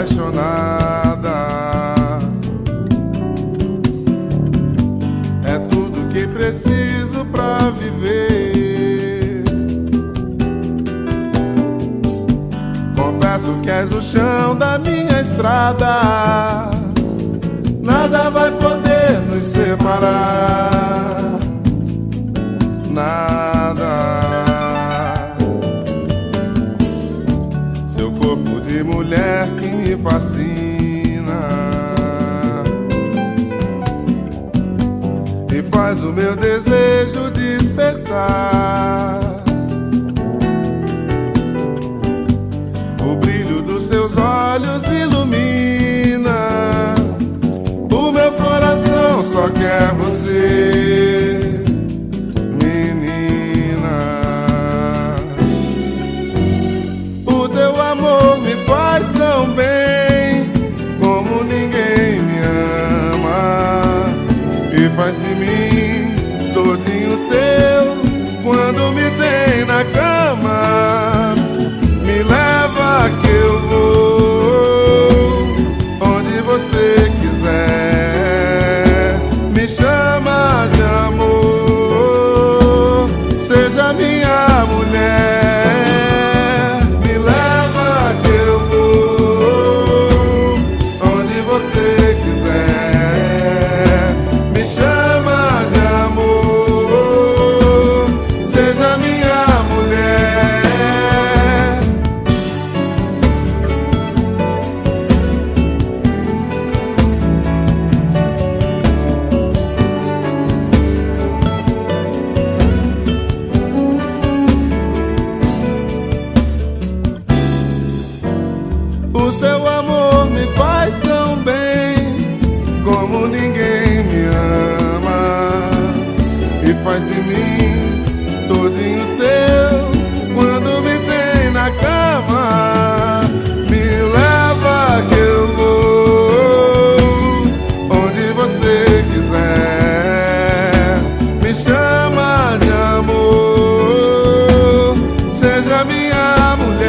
apaixonada. É tudo que preciso pra viver. Confesso que és o chão da minha estrada. Nada vai poder nos separar. Nada. Seu corpo de mulher que me fascina e faz o meu desejo despertar. O brilho dos seus olhos ilumina. O meu coração só quer você. Faz tão bem como ninguém me ama e faz de mim todinho seu quando me tem na cama. Me leva que eu vou onde você quiser. Me chama de amor, seja minha mulher. O seu amor me faz tão bem como ninguém me ama e faz de mim todinho seu quando me tem na cama. Me leva que eu vou onde você quiser. Me chama de amor, seja minha mulher.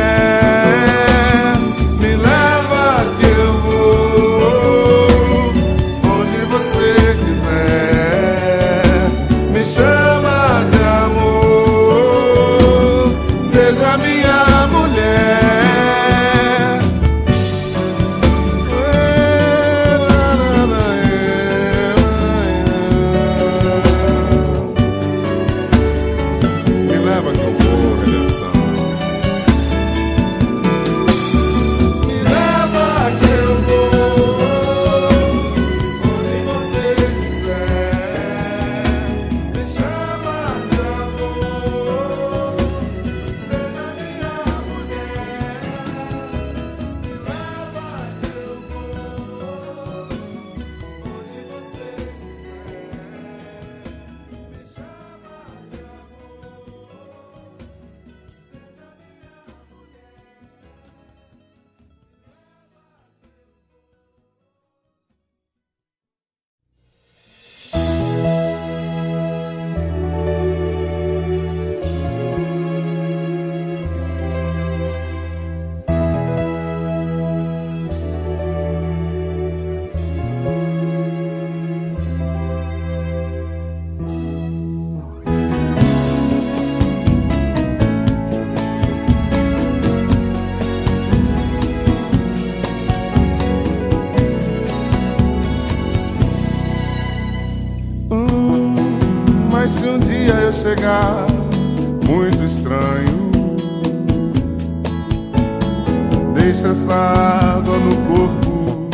Se um dia eu chegar muito estranho, deixa essa água no corpo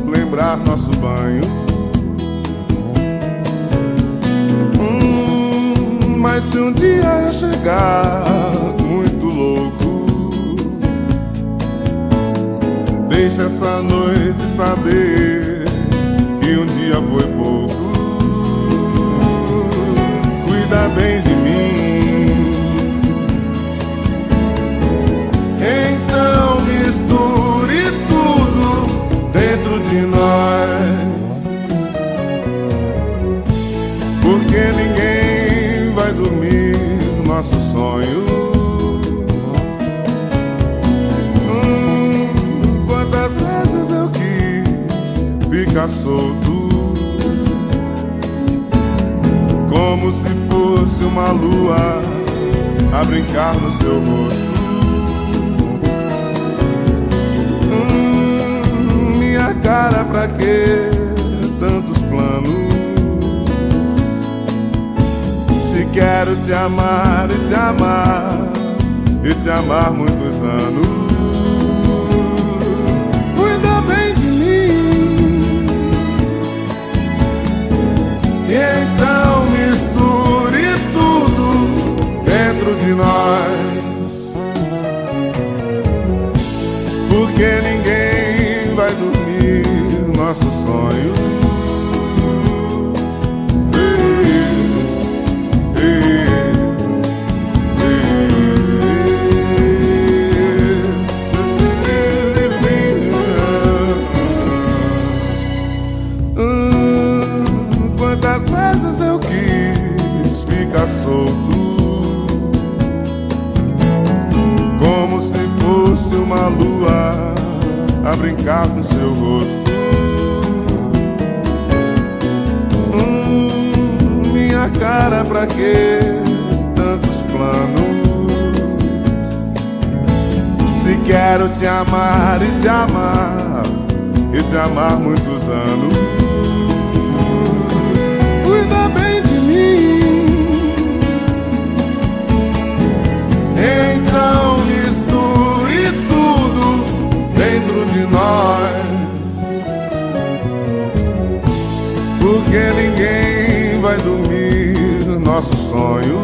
lembrar nosso banho. Mas se um dia eu chegar muito louco, deixa essa noite saber que um dia foi pouco. Cuida bem de mim, então misture tudo dentro de nós, porque ninguém vai dormir no nosso sonho. Quantas vezes fica solto, como se fosse uma lua a brincar no seu rosto. Minha cara, pra que tantos planos? Se quero te amar e te amar e te amar muitos anos, cuida bem de mim. E então misture tudo dentro de nós, porque ninguém vai dormir nosso sonho. Quantas vezes eu quis ficar solto, como se fosse uma lua a brincar no seu rosto. Minha cara, pra que tantos planos? Se quero te amar e te amar e te amar muitos anos, cuida bem de mim. Então misture tudo dentro de nós, porque ninguém vai dormir nosso sonho.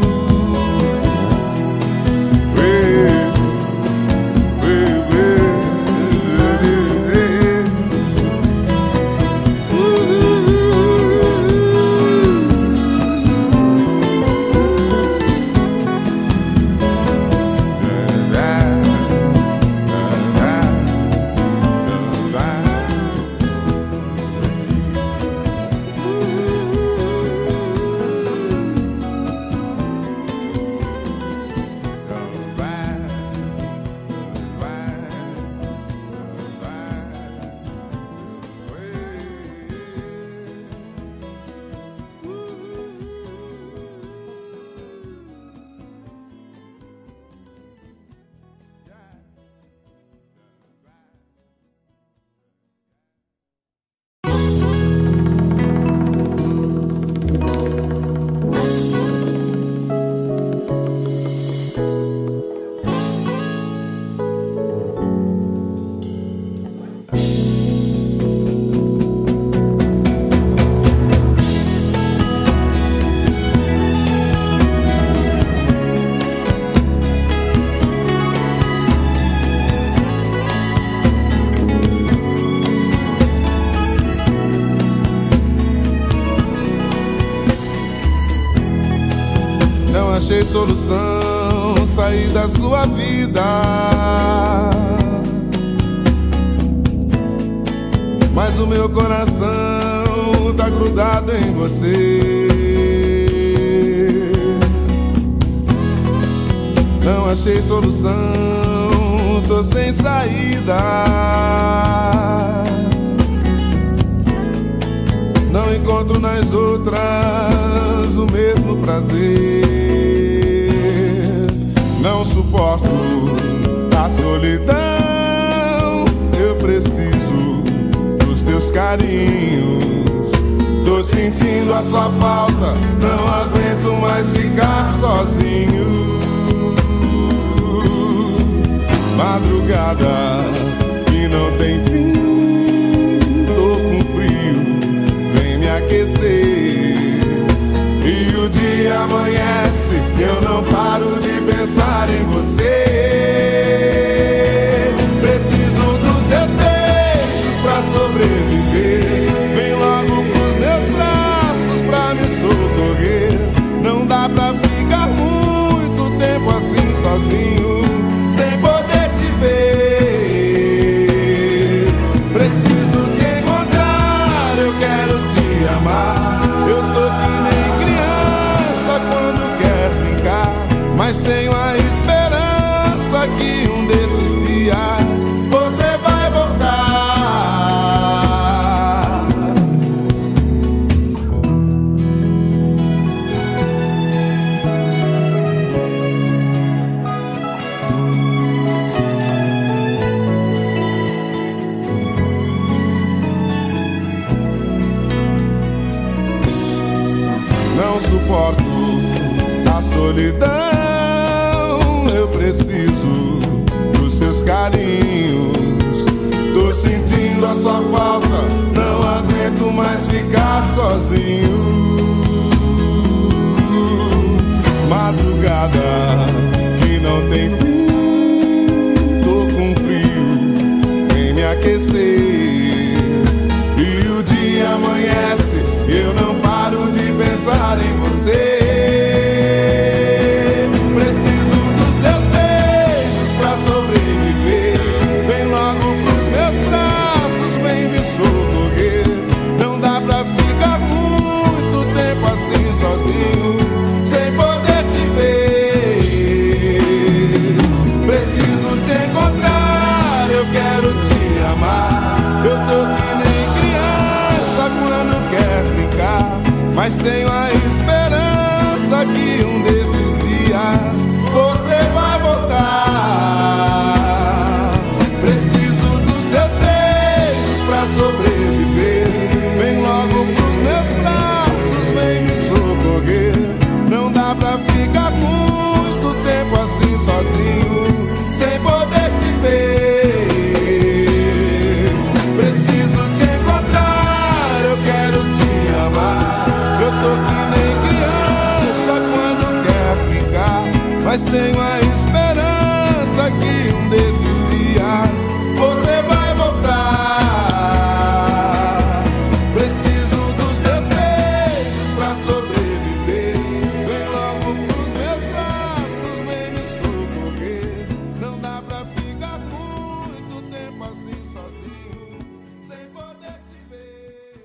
Achei solução, sair da sua vida, mas o meu coração tá grudado em você. Não achei solução, tô sem saída, não encontro nas outras o mesmo prazer. Não suporto a solidão, eu preciso dos teus carinhos. Tô sentindo a sua falta, não aguento mais ficar sozinho. Madrugada que não tem fim, tô com frio, vem me aquecer. E o dia amanhece, eu não paro de pensar em você. Preciso dos teus beijos pra sobreviver. Vem logo pros meus braços pra me socorrer. Não dá pra ficar muito tempo assim sozinho, sem poder te ver. Preciso te encontrar, eu quero te amar. Eu tô que nem criança quando quer brincar, mas tenho a esperança que um desses dias você vai voltar. sozinho. Madrugada que não tem fim, tô com frio, vem me aquecer. E o dia amanhece, eu não paro de pensar em você. Preciso dos teus beijos pra sobreviver. Vem logo pros meus braços, vem me socorrer. Não dá pra ficar muito tempo assim sozinho, sem poder te ver. Preciso te encontrar, eu quero te amar. Eu tô que nem criança quando quer brincar, mas tenho a esperança que um desses dias você vai voltar. Preciso dos teus beijos pra sobreviver. Vem logo pros meus braços, vem me socorrer. Não dá pra ficar muito tempo assim sozinho, sem poder te ver. Preciso te encontrar, eu quero te amar. Eu tô que nem criança quando quer ficar, mas tenho a esperança que um desses dias você vai voltar. Preciso dos teus beijos pra sobreviver. Vem logo pros meus braços, vem me socorrer. Não dá pra ficar muito tempo assim sozinho, sem poder te ver.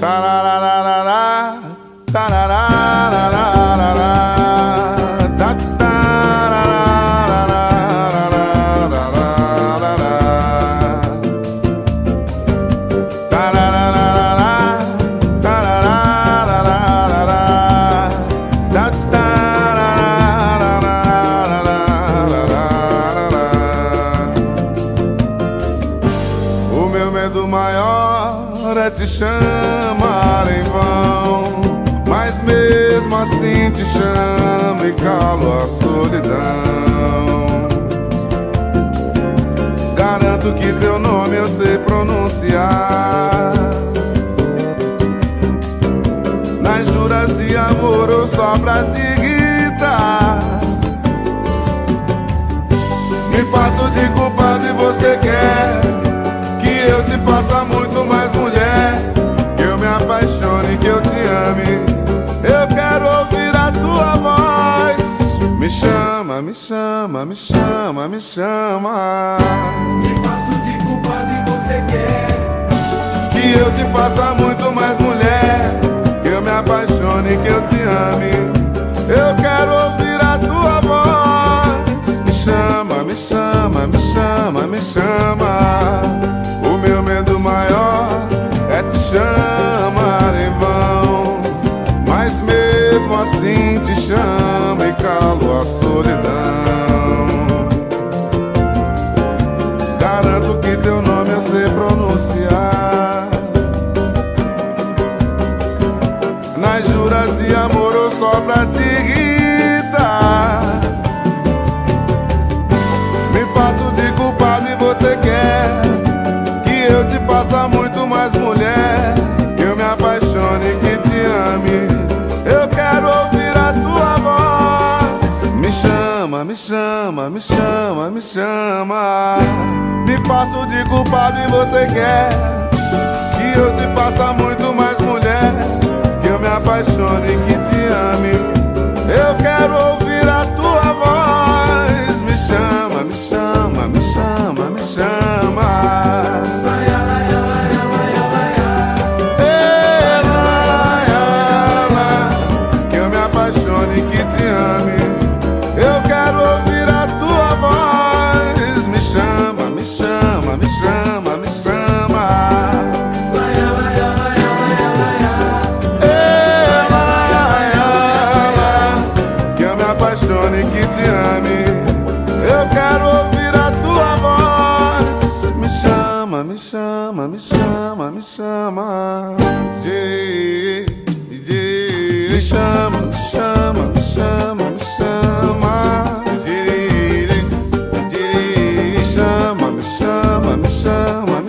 Tararararará, tarararararará, ta, tararararararararararará. Tararararará, tarararararararará, ta, tarararararararararará. O meu medo maior é te chamar em vão, mas mesmo assim te chamo e calo a solidão. Garanto que teu nome eu sei pronunciar. Nas juras de amor ou só pra te irritar. Me faço de culpado e você quer que eu te faça muito mais mulher, que eu me apaixone, que eu te ame. Eu quero ouvir a tua voz. Me chama, me chama, me chama, me chama. Me faço de culpado e você quer Que eu te faça muito mais mulher, que eu me apaixone, que eu te ame. Eu quero ouvir a tua voz. Me chama, me chama, me chama, me chama. O meu medo maior é te chamar em vão, mas mesmo assim te chamo e calo a solidão. Garanto que teu nome eu sei pronunciar. Nas juras de amor ou só pra te irritar. Me faço de culpado e você quer que eu te faça muito mais mulher, que eu me apaixone, que te ame. Eu quero ouvir a tua voz. Me chama, me chama, me chama, me chama. Me faço de culpado e você quer que eu te faça muito mais mulher, que eu me apaixone, que te ame. Eu quero ouvir a tua voz. Me chama, me chama, me chama, me chama. Que eu me apaixone, que te ame. Eu quero ouvir a tua voz. Me chama, me chama, me chama, me chama. Que eu me apaixone, que te ame. Eu quero ouvir a tua voz. Me chama, me chama, me chama, me chama. Me chama, me chama, me chama, me chama. Me chama, me chama, me chama.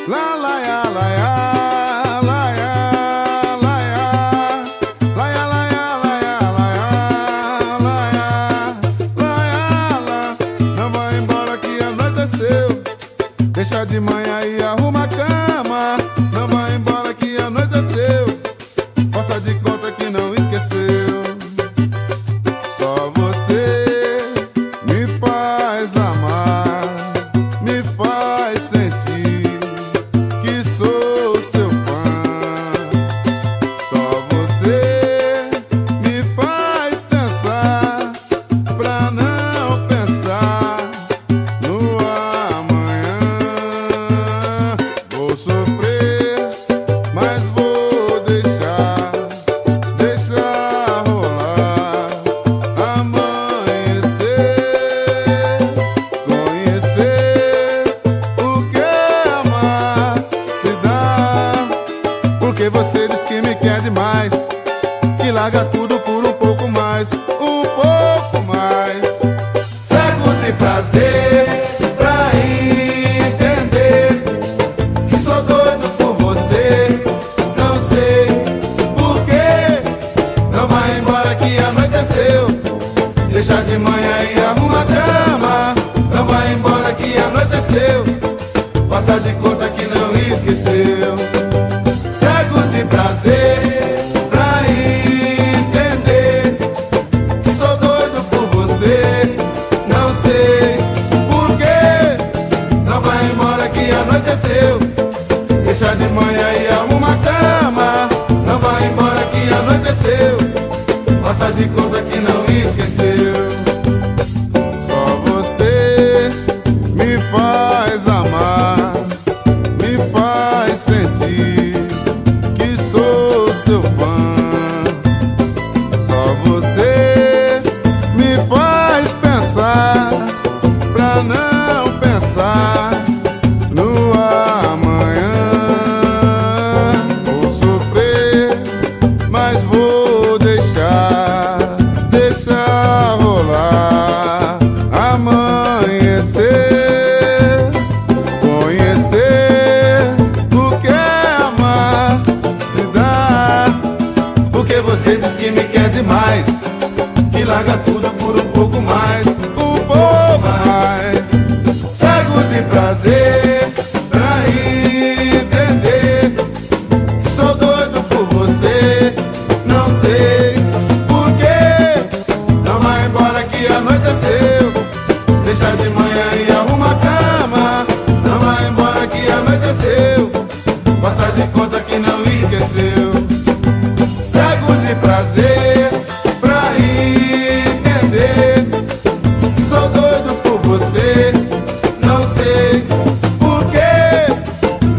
La la ya la ya, la ya, la ya, la ya, la ya, la ya, la ya, la ya, la. Não vai embora que anoiteceu. Deixa de manhã e arruma a cama. Não vai embora que anoiteceu. Faça de conta que não esqueceu. Só você me faz amar, me faz sentir que sou seu fã. Só você me faz pensar pra não pensar no amanhã. Vou sofrer, mas vou deixar rolar, amanhecer, conhecer o que amar se dá. Porque você diz que me quer demais, que larga tudo por um pouco mais, um pouco mais. Cego de prazer pra entender que sou doido por você. Não sei porquê. Não vai embora que anoiteceu. Deixa de manhã e arruma a cama. Não vai embora que anoiteceu. Faça de conta que não esqueceu. Cego de prazer pra entender que sou doido por você. Não sei porquê. Não vai embora que anoiteceu. Deixa de manhã e arruma a cama. Não vai embora que anoiteceu. Faça de conta que não esqueceu. Só você me faz amar, me faz sentir que sou seu fã. Só você me faz pensar pra não pensar no amanhã. Vou sofrer, mas vou deixar rolar, amanhecer, conhecer o que amar se dá. Porque você diz que me quer demais, que larga tudo por um pouco mais, um pouco mais. Cego de prazer pra entender que sou doido por você. Não sei porquê. Não vai embora que anoiteceu. Deixa de manhã e arruma a cama. Não vai embora que anoiteceu. Faça de conta que não esqueceu. Cego de prazer pra entender que sou doido por você. Não sei porquê.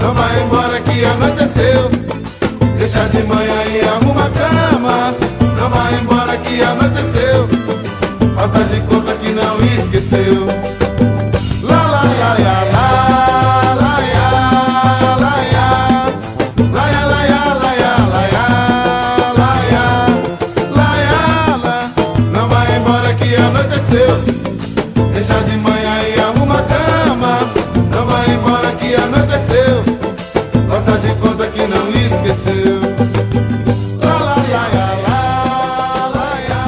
Não vai embora que anoiteceu. Deixa de manhã e arruma a cama. Não vai embora que anoiteceu. Faça de conta que não esqueceu. La la la la la la ya, la ya, la ya, la ya, la ya, la ya, la ya, la ya, la. Não vai embora que anoiteceu. Deixa de manhã e arruma a cama. Não vai embora que anoiteceu. Faça de conta que não esqueceu. La la la ya, la la ya,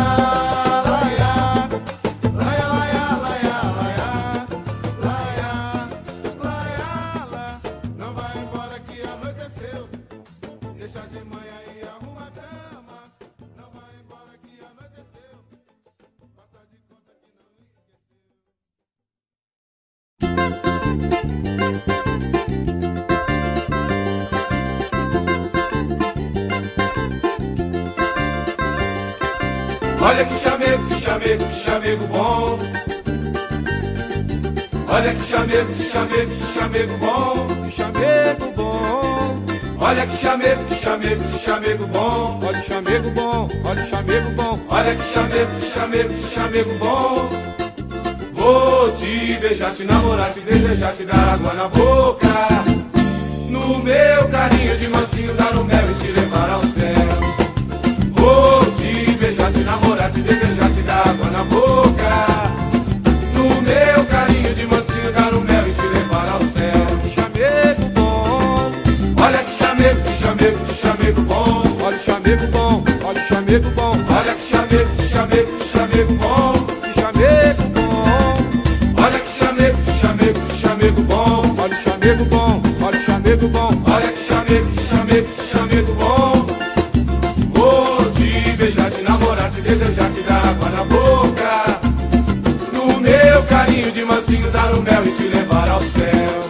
la ya, la ya, la ya, la ya, la ya, la ya, la ya, la. Não vai embora que anoiteceu. Deixa de manhã e arruma a cama. Não vai embora que anoiteceu. Faça de conta que não Olha que chamego, que chamego, que chamego bom. Olha que chamego, que chamego, que chamego bom. Que chamego bom. Olha que chamego, que chamego, que chamego bom. Olha o chamego bom, olha o chamego bom. Olha que chamego, que chamego, que chamego bom. Vou te beijar, te namorar, te desejar, te dar água na boca. No meu carinho de mansinho, dar o mel e te levar ao céu. Vou te beijar, te namorar, te desejar, te dar água na boca. No meu carinho de mansinho, dar o mel e te levar ao céu. Que chamego bom. chamego bom. Olha que chamego, que chamego, que chamego bom. Que chamego bom. Olha que chamego, que chamego, que chamego bom. Olha o chamego bom, olha o chamego bom. Olha que chamego, que chamego, que chamego bom. Vou te beijar, te namorar, te desejar, te dar água na boca. No meu carinho de mansinho dar o mel e te levar ao céu.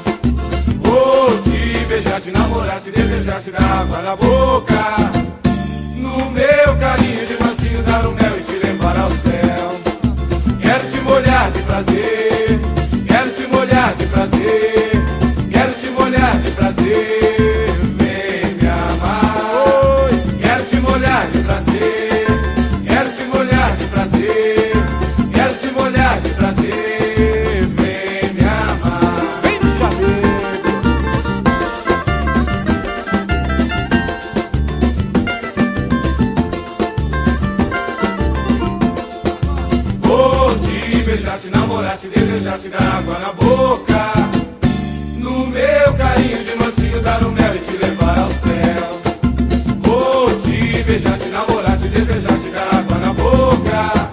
Vou te beijar, te namorar, te desejar, te dar água na boca. No meu carinho de mansinho dar o mel e te levar ao céu. Quero te molhar de prazer, quero te molhar de prazer, quero te molhar de prazer, vem me amar. Quero te molhar de prazer, quero te molhar de prazer, quero te molhar de prazer, vem me amar. Vem no chamego. Vou te beijar, te namorar, te desejar, te dar água na boca. No meu carinho de mansinho dar o mel e te levar ao céu. Vou te beijar, te namorar, te desejar, te dar água na boca.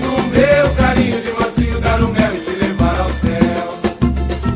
No meu carinho de mansinho dar o mel e te levar ao céu.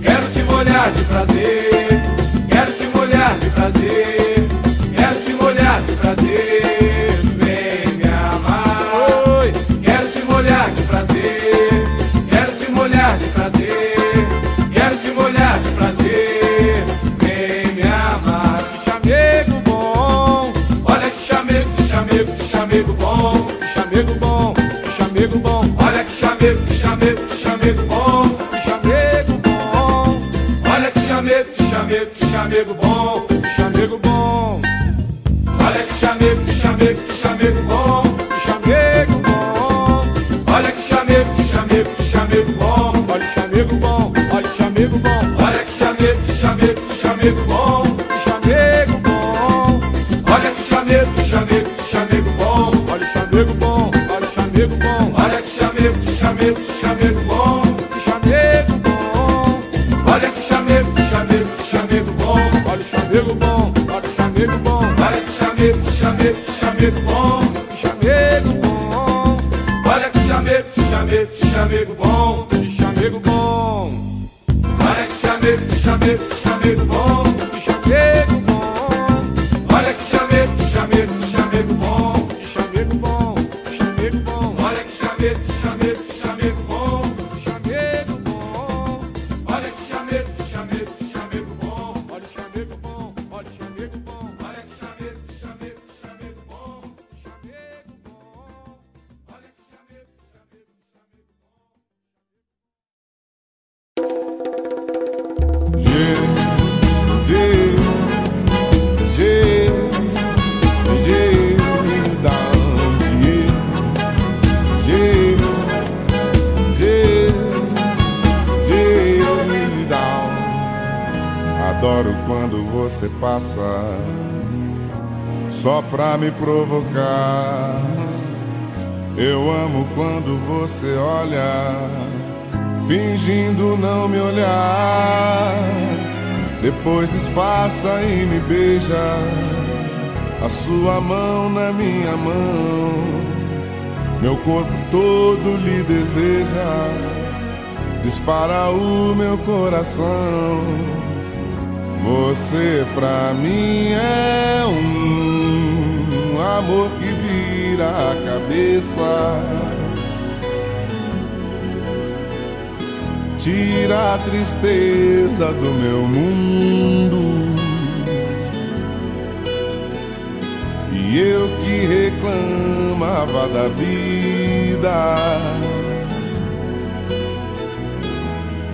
Quero te molhar de prazer, quero te molhar de prazer, quero te molhar de prazer, vem me amar. Quero te molhar de prazer, quero te molhar de prazer, quero te molhar de prazer, vem me amar. Que chamego bom, Olha que chamego, que chamego, que chamego bom. que chamego bom, que chamego bom. Olha que chamego, que chamego, que chamego bom. Que chamego bom, Olha que chamego, que chamego, que chamego bom. que chamego bom. Olha que chamego, que chamego, que chamego bom. Que chamego bom, Olha que chamego, que chamego, que chamego bom. olha o chamego bom, olha o chamego bom. Olha que chamego, que chamego, que chamego bom. Que chamego bom, Olha que chamego, que chamego, que chamego bom. olha o chamego bom, olha o chamego bom. Olha que chamego, que chamego, que chamego bom. Que chamego bom, Olha que chamego, que chamego, que chamego bom. olha o chamego bom, olha o chamego bom. Olha que chamego, que chamego, que chamego bom. Que chamego bom, Olha que chamego, que chamego, que chamego bom. que chamego bom. Olha que chamego, que chamego, que chamego bom. Que chamego bom, Olha que chamego, que chamego, que chamego bom. que chamego bom, que chamego bom. Olha que chamego, que chamego, que chamego bom. Que chamego bom, Olha que chamego, que chamego, que chamego bom. olha o chamego bom, olha o chamego bom. Olha que chamego, que chamego, que chamego bom. Que chamego bom. Olha que chamego, que chamego, que chamego bom. Adoro quando você passa só pra me provocar. Eu amo quando você olha fingindo não me olhar. Depois disfarça e me beija, a sua mão na minha mão. Meu corpo todo lhe deseja, dispara o meu coração. Você pra mim é um amor que vira a cabeça, tira a tristeza do meu mundo. E eu que reclamava da vida,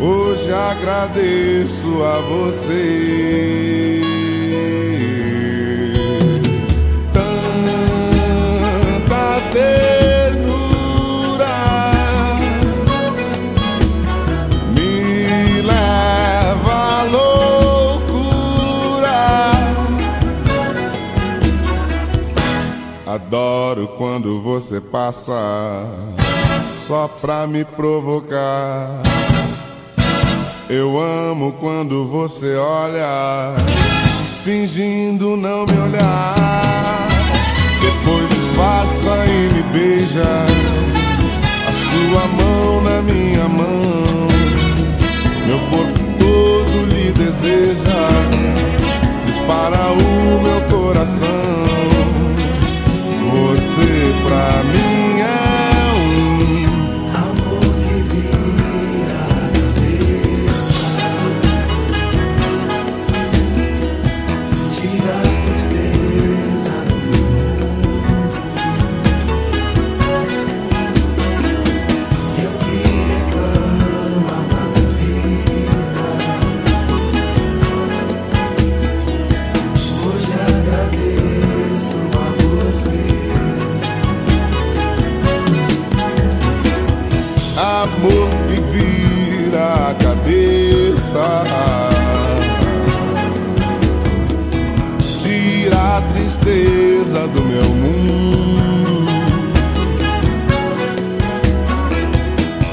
hoje agradeço a você. Tanta ternura me leva à loucura. Adoro quando você passa só pra me provocar. Eu amo quando você olha fingindo não me olhar. Depois disfarça e me beija, a sua mão na minha mão, meu corpo todo lhe deseja, dispara o meu coração. Você pra mim é um amor que vira a cabeça, tira a tristeza do mundo. Eu que reclamava da vida, hoje agradeço a você. amor que vira a cabeça, tira a tristeza do meu mundo.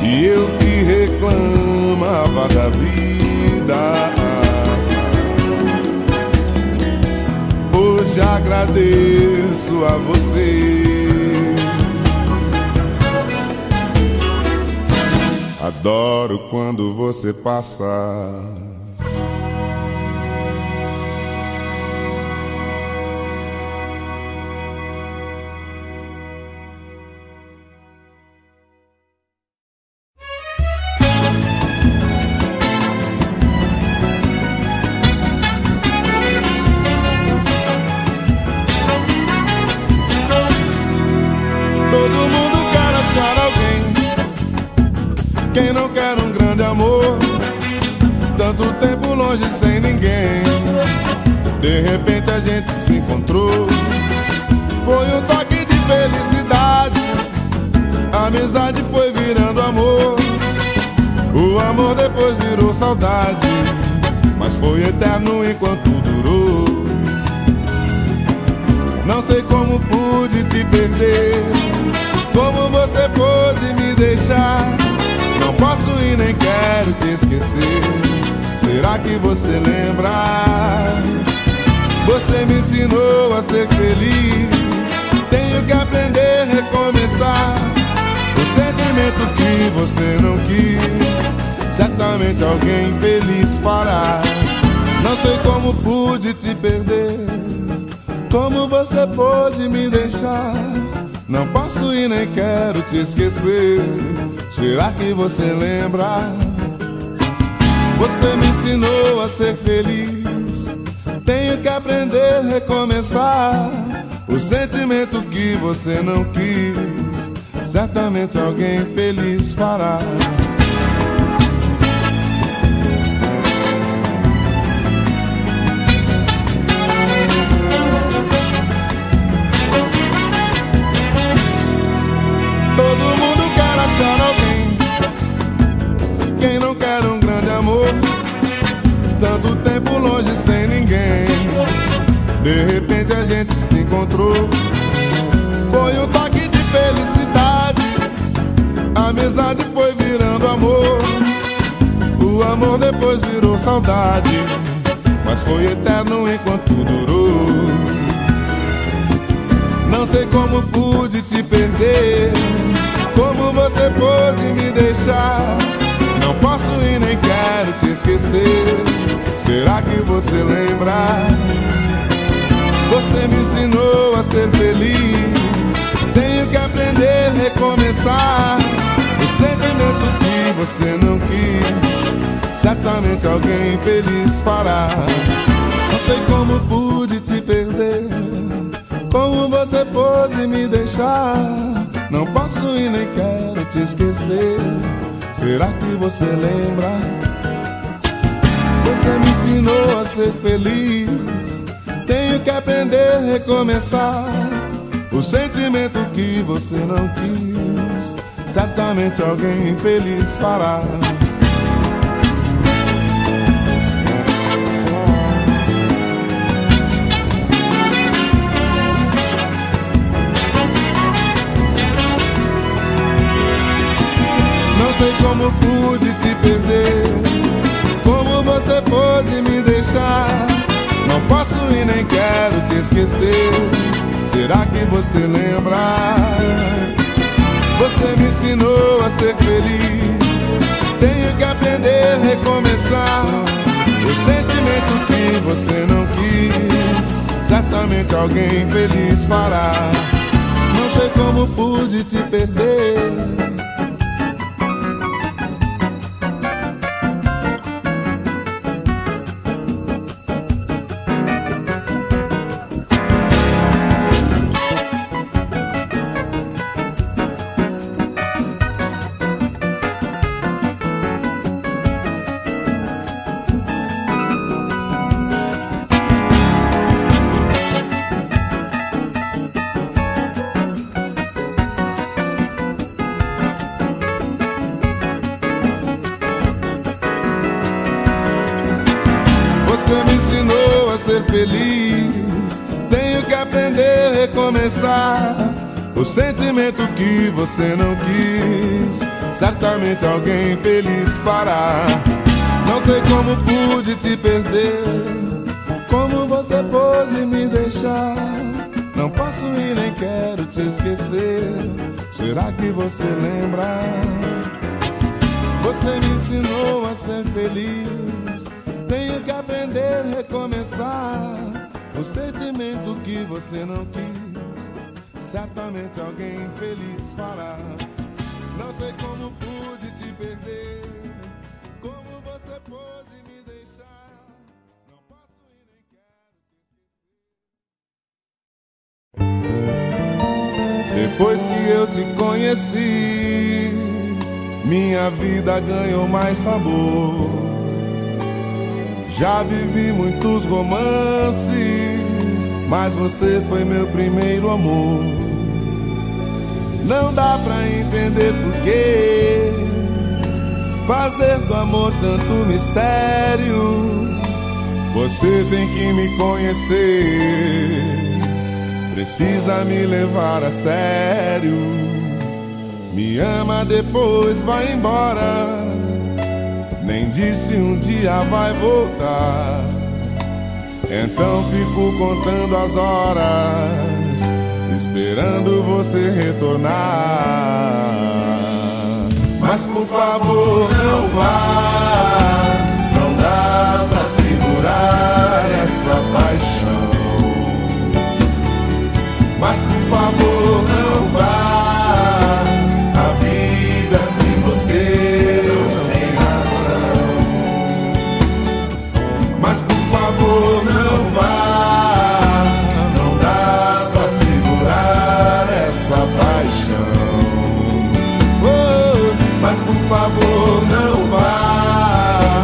E eu que reclamava da vida, hoje agradeço a você. Adoro quando você passa. Todo mundo quer achar alguém. Quem não quer um grande amor? Tanto tempo longe sem ninguém. De repente a gente se encontrou. Foi um toque de felicidade. A amizade foi virando amor. O amor depois virou saudade. Mas foi eterno enquanto durou. Não sei como pude te perder, como você pôde me deixar. Não posso e nem quero te esquecer. Será que você lembra? Você me ensinou a ser feliz. Tenho que aprender a recomeçar. O sentimento que você não quis, certamente alguém feliz fará. Não sei como pude te perder, como você pôde me deixar. Não posso e nem quero te esquecer. Será que você lembra? Você me ensinou a ser feliz. Tenho que aprender a recomeçar. O sentimento que você não quis, certamente alguém feliz fará. Alguém, quem não quer um grande amor? Tanto tempo longe sem ninguém. De repente a gente se encontrou. Foi um toque de felicidade. A amizade foi virando amor. O amor depois virou saudade. Mas foi eterno enquanto durou. Não sei como pude te perder, como você pôde me deixar. Não posso e nem quero te esquecer. Será que você lembra? Você me ensinou a ser feliz. Tenho que aprender a recomeçar. O sentimento que você não quis, certamente alguém feliz fará. Não sei como pude te perder, como você pôde me deixar. Não posso e nem quero te esquecer. Será que você lembra? Você me ensinou a ser feliz. Tenho que aprender a recomeçar. O sentimento que você não quis, certamente alguém feliz fará. Não sei como pude te perder, como você pôde me deixar. Não posso e nem quero te esquecer. Será que você lembra? Você me ensinou a ser feliz. Tenho que aprender a recomeçar. O sentimento que você não quis, certamente alguém feliz fará. Não sei como pude te perder. Você me ensinou a ser feliz. Tenho que aprender a recomeçar. O sentimento que você não quis, certamente alguém feliz fará. Não sei como pude te perder, como você pôde me deixar. Não posso e nem quero te esquecer. Será que você lembra? Você me ensinou a ser feliz. Tenho que aprender a recomeçar. O sentimento que você não quis, certamente alguém feliz fará. Não sei como pude te perder, como você pôde me deixar. Não posso e nem quero te esquecer. Depois que eu te conheci, minha vida ganhou mais sabor. Já vivi muitos romances, mas você foi meu primeiro amor. Não dá pra entender porquê fazer do amor tanto mistério. Você tem que me conhecer, precisa me levar a sério. Me ama, depois vai embora. Nem disse um dia vai voltar. Então fico contando as horas, esperando você retornar. Mas por favor não vá, não dá pra segurar essa paixão. Mas por favor não vá, a vida sem você não tem razão. Mas por favor não vá, não dá pra segurar essa paixão. Oh, mas por favor não vá,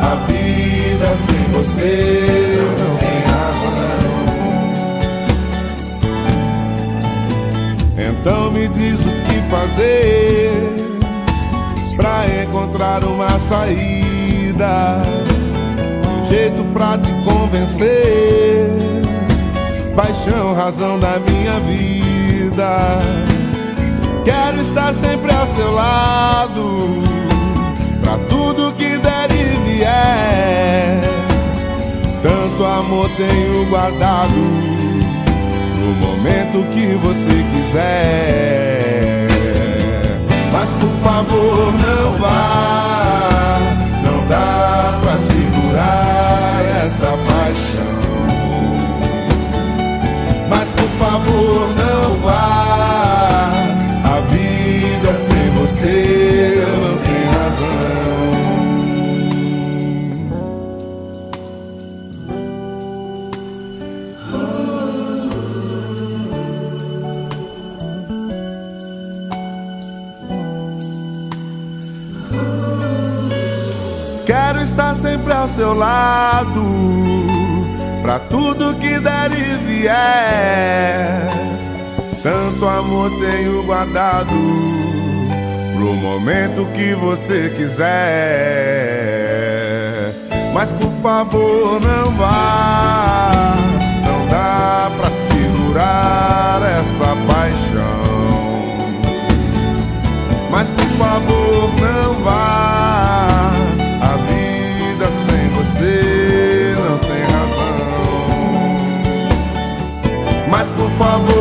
a vida sem você não tem razão. Então me diz o que fazer pra encontrar uma saída, um jeito pra te convencer. Paixão, razão da minha vida. Quero estar sempre ao seu lado, pra tudo que der e vier. Tanto amor tenho guardado, no momento que você quiser. Mas por favor não vá, não dá pra segurar essa paixão. Mas por favor não vá, a vida sem você não tem razão. Quero estar sempre ao seu lado, pra tudo que der e vier. Tanto amor tenho guardado, pro momento que você quiser. Mas por favor não vá, não dá pra segurar essa paixão. Mas por favor não vá, a vida sem você não tem razão. Mas por favor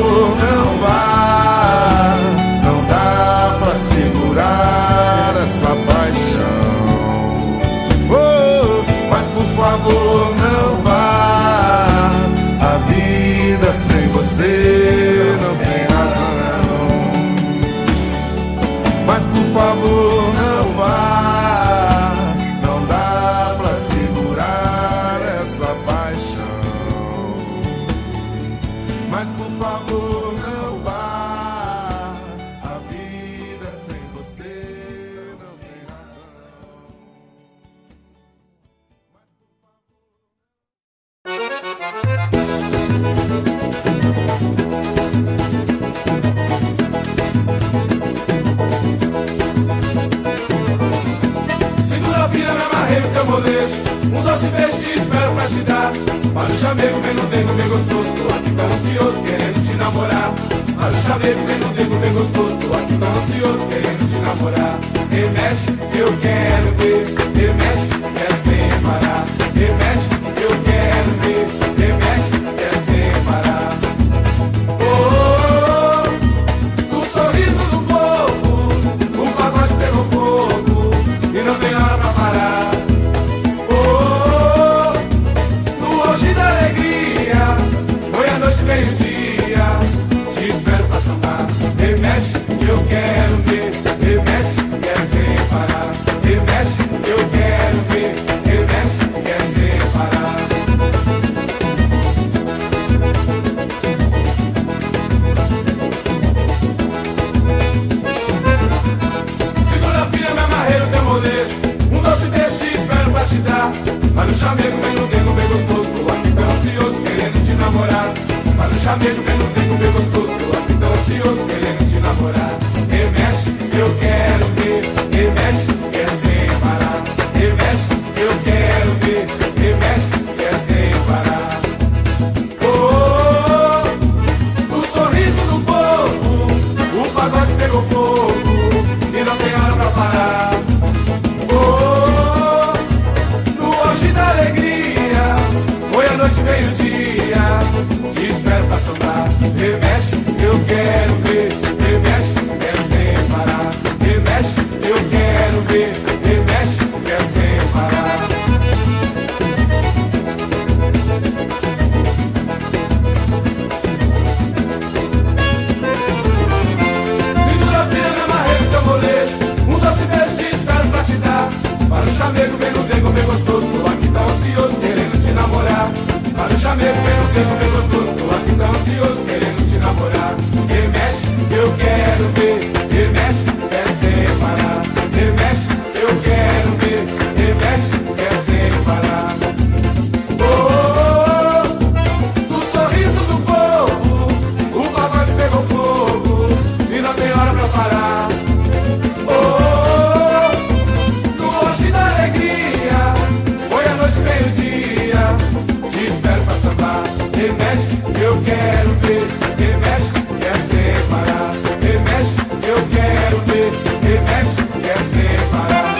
molejo, um doce beijo te espero pra te dar. Mas o chamego vem no dengo bem gostoso, tô aqui tão ansioso querendo te namorar. Mas o chamego vem no dengo bem gostoso, tô aqui tão ansioso querendo te namorar. Remexe, eu quero ver, remexe, é sem parar. Remexe, eu quero ver, remexe, é sem parar. Oh, oh, oh, o sorriso do povo, o pagode pegou fogo e não tem hora pra parar. Oh, oh, no hoje da alegria, foi a noite meio-dia, te espero pra sambar. Remexe, eu quero ver, remexe, é sem parar. Remexe, eu quero ver, remexe, é sem parar. Segura filha, me amarrei no teu molejo, um doce beijo te espero pra te dar. Mas o chamego vem no dengo bem gostoso, tô aqui tão ansioso querendo te namorar. Mas o chamego vem no dengo bem gostoso, tô aqui tão ansioso querendo te namorar. Remexe, eu quero ver, remexe, é sem parar. Remexe, eu quero ver, remexe, é sem parar. Oh, oh, oh, o sorriso do povo, o pagode pegou fogo e não tem hora pra parar. Oh, oh, oh, no hoje da alegria, foi a noite meio-dia, te espero pra sambar. Remexe, eu quero ver, remexe, é sem parar. Remexe, eu quero ver, remexe, é sem parar. Segura filha, me amarrei no teu molejo, um doce beijo te espero pra te dar. Mas o chamego vem no dengo bem gostoso, tô aqui tão ansioso querendo te namorar. Mas o chamego vem no dengo bem gostoso, tô aqui tão ansioso querendo te namorar. Remexe, eu quero ver, remexe, é sem parar. Remexe, eu quero ver, remexe, é sem parar. Oh, oh, oh, o sorriso do povo, o pagode pegou fogo e não tem hora pra parar. Oh, oh, oh, no hoje da alegria, foi a noite meio-dia, te espero pra sambar. Remexe, eu quero ver, remexe, é sem parar. Remexe, eu quero ver, remexe, é sem parar.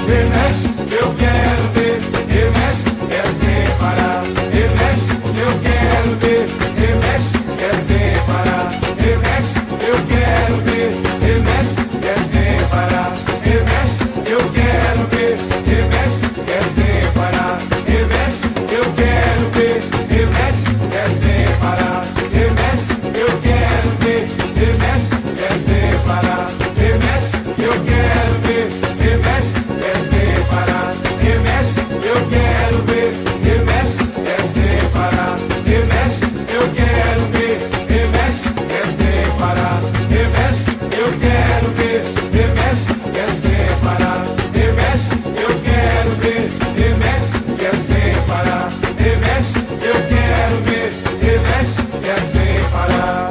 Remexe, eu quero ver, remexe, é sem parar. Remexe, eu quero ver, remexe, é sem parar. Remexe, eu quero ver, remexe, é sem parar. Remexe, eu quero ver, remexe, é sem parar. Remexe, eu quero ver, remexe, é sem parar. Remexe, eu quero ver, remexe, é sem parar. Remexe, eu quero ver, remexe, é sem parar. Remexe, eu quero ver, remexe, é sem parar. Remexe, eu quero ver, remexe, é sem parar. Remexe, eu quero ver, remexe, é sem parar. Remexe, eu quero ver, remexe, é sem parar. Remexe, eu quero ver, remexe, é sem parar.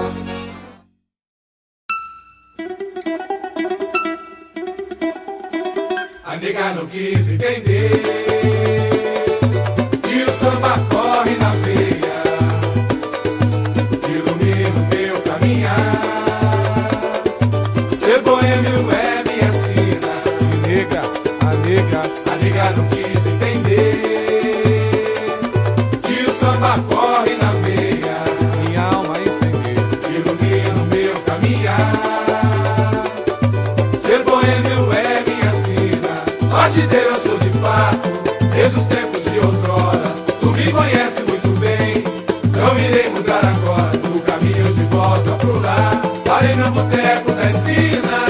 A nega não quis entender que o samba corre na veia, ilumina o meu caminhar. Ser boêmio é me ensina. A nega não quis entender que o samba corre na veia, Minha alma incender. ilumina o meu caminhar. Ser boêmio é me ensina. Partideiro eu sou de fato, desde os tempos de outrora. Tu me conhece muito bem, não irei mudar agora. No caminho de volta pro lar, parei no boteco da esquina.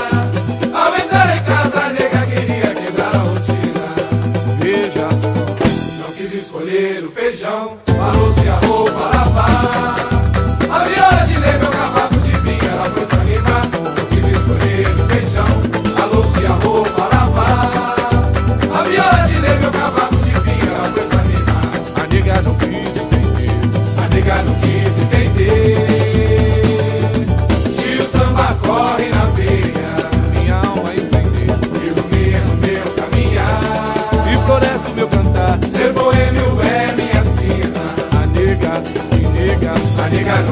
Ao entrar em casa, a nega queria quebrar a rotina. Veja só. Não quis escolher o feijão, falou-se a roupa lavar. A viola de ler meu cavaco de vinho, ela foi pra animar. Não quis escolher o feijão, falou-se a roupa lavar. A viola de ler meu cavaco de vinho, ela foi pra animar. A nega não quis entender. A nega não quis entender.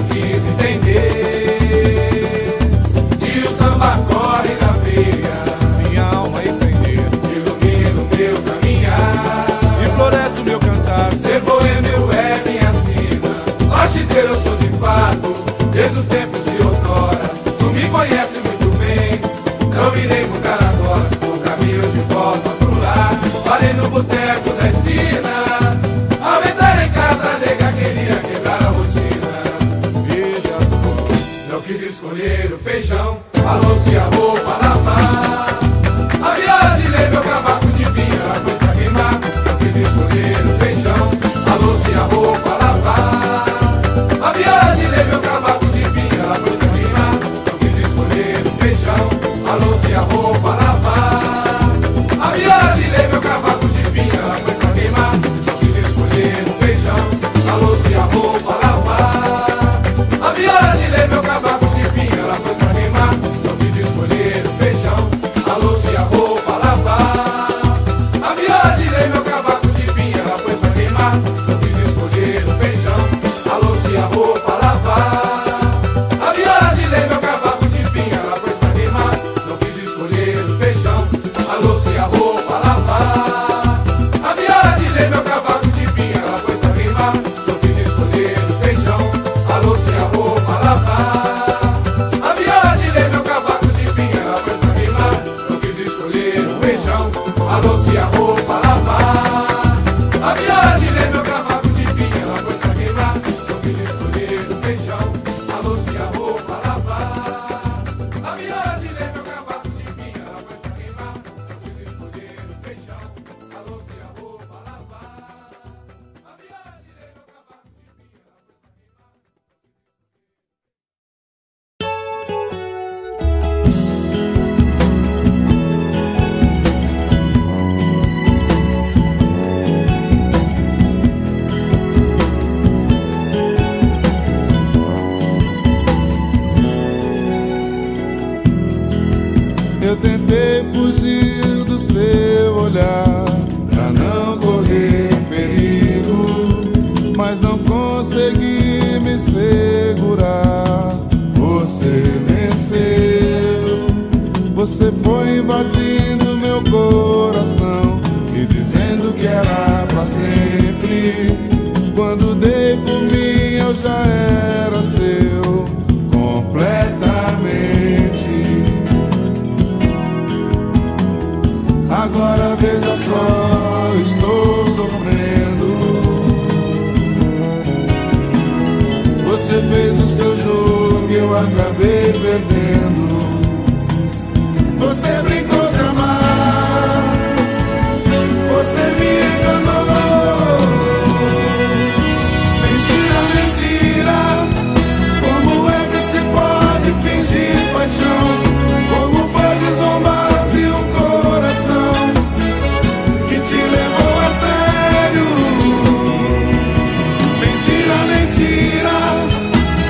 quis entender. E o samba corre na veia, minha alma incendeia, ilumina o meu caminhar, e floresce o meu cantar. ser boêmio é minha sina, marchiteiro eu sou de fato, desde os tempos de outrora. Tu me conhece muito bem, não irei mudar agora, o caminho de volta pro lar. Parei no boteco da esquina, ao entrar em casa a nega queria quebrar a rotina. Veja só, Não quis escolher o feijão, a louça e a roupa a lavar. A viola de lei, meu cavaco de vinho, ela foi pra queimar. Não quis escolher o feijão, a louça e a roupa a lavar. A viola de lei, meu cavaco de vinho, ela foi pra queimar. Não quis escolher o feijão, a louça e a roupa a lavar. A viola de lei, meu cavaco de vinho, ela foi pra queimar. Não quis escolher o feijão, a louça e a roupa a lavar. A viola de lei, meu cavaco de vinho, ela foi pra queimar. Não quis escolher o feijão, a louça e a roupa a lavar. A viola de lei, meu cavaco de vinho, ela foi pra queimar. Não quis escolher o feijão, a louça e a roupa a lavar. A viola de lei, meu cavaco de vinho, ela foi pra queimar. Não quis escolher o feijão, a louça e a roupa a lavar. A viola de lei, meu cavaco de vinho, ela foi pra queimar. Não quis escolher o feijão, a louça e a roupa a lavar. A viola de lei, meu cavaco de vinho, ela foi pra queimar. Não quis escolher o feijão, a louça e a roupa a lavar. A viola de lei, meu cavaco de vinho, ela foi pra queimar. Não quis escolher o feijão, a louça e a roupa a lavar. A viola de lei, meu cavaco de vinho, ela foi pra queimar. Não quis escolher o feijão, a louça e a roupa a lavar. A viola de lei, meu cavaco de vinho, ela foi pra Eu tentei fugir do seu olhar pra não correr perigo, mas não consegui me segurar. Você venceu, você foi invadindo meu coração e dizendo que era pra sempre. Quando dei por mim eu já era seu completamente. Agora veja só, estou sofrendo. Você fez o seu jogo e eu acabei perdendo. Você brincou de amar, você me enganou. Mentira, mentira, como é que se pode fingir paixão? Como pode zombar de um coração que te levou a sério? Mentira, mentira,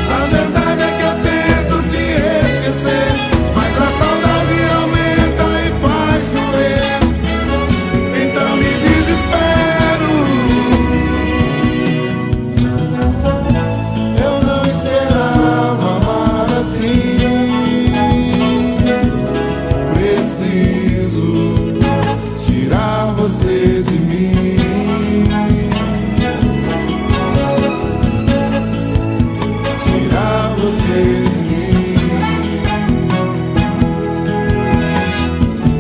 a verdade é que eu tento te esquecer, mas a saudade aumenta e faz doer. Então me desespero. Eu não esperava amar assim. Preciso tirar você de mim. Tirar você de mim.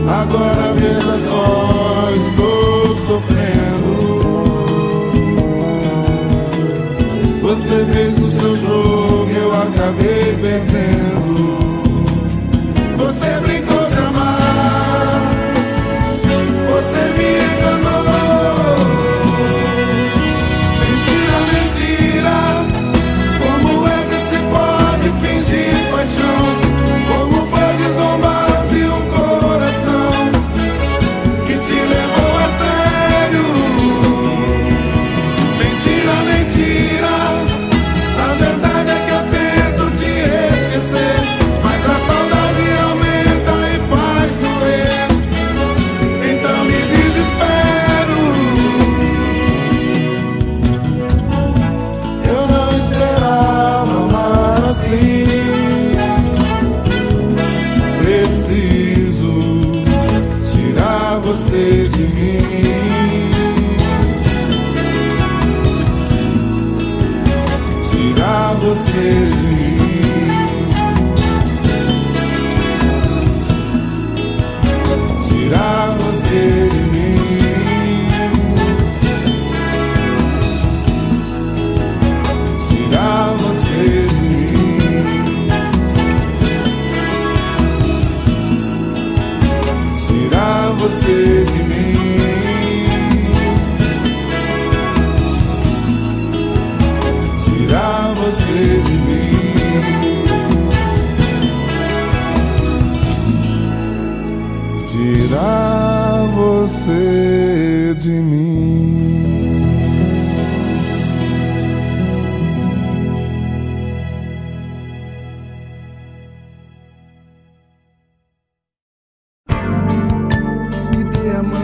Agora veja só, estou sofrendo. Você fez o seu jogo e eu acabei perdendo. Você brincou de amar, você me enganou. Mentira, mentira, como é que se pode fingir paixão? Como pode zombar de um coração que te levou a sério? Mentira, mentira, assim. Preciso tirar você de mim. Tirar você de mim. Tirar você de mim. Tirar você de mim. Tirar você de mim. Tirar você de mim. Tirar você de mim. Me dê a mão, me dê a mão.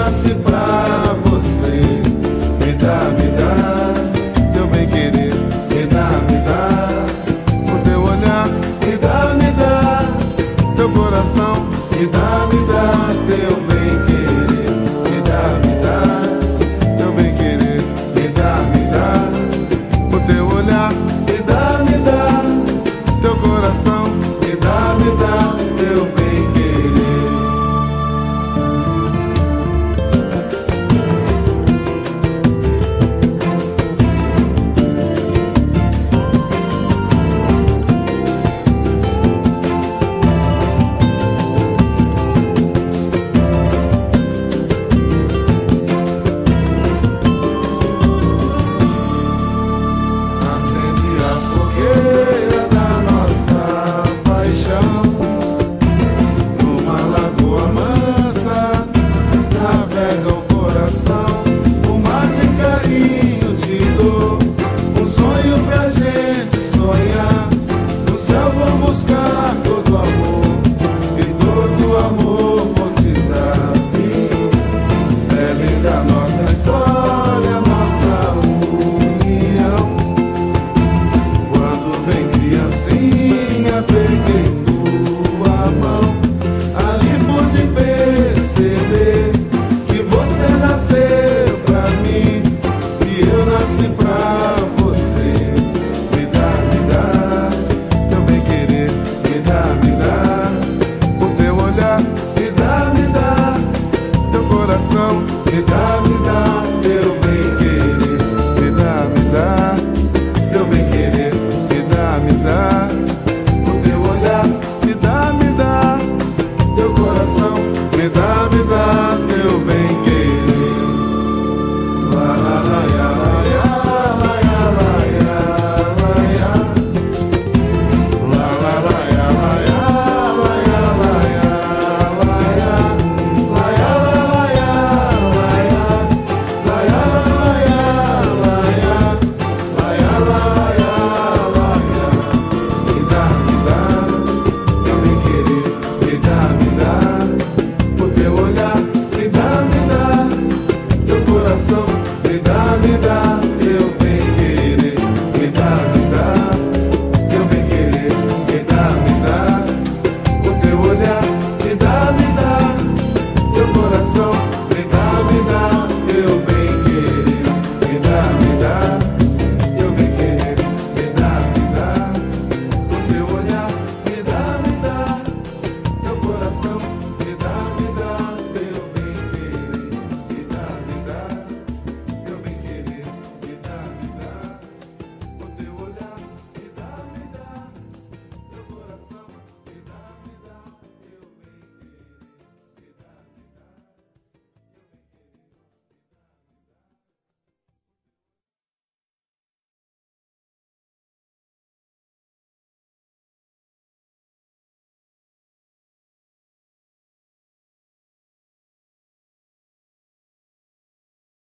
nasci pra você. Me dá, teu bem querer. Me dá, o teu olhar. Me dá, teu coração. Me dá, teu bem querer. Me dá, teu bem querer. Me dá, o teu olhar. Me dá, teu coração. Me dá, teu bem querer. Acende a fogueira da nossa paixão, numa lagoa mansa, navega o coração, um mar de carinho te dou, um sonho pra gente sonhar, no céu vou buscar todo amor, e todo amor vou te dar. É linda a nossa história, nossa união. Quando vem criancinha, peguei tua mão. Ali pude perceber que você nasceu pra mim e eu nasci pra você. Me dá, teu bem querer. Me dá, o teu olhar. Me dá, teu coração. Me dá,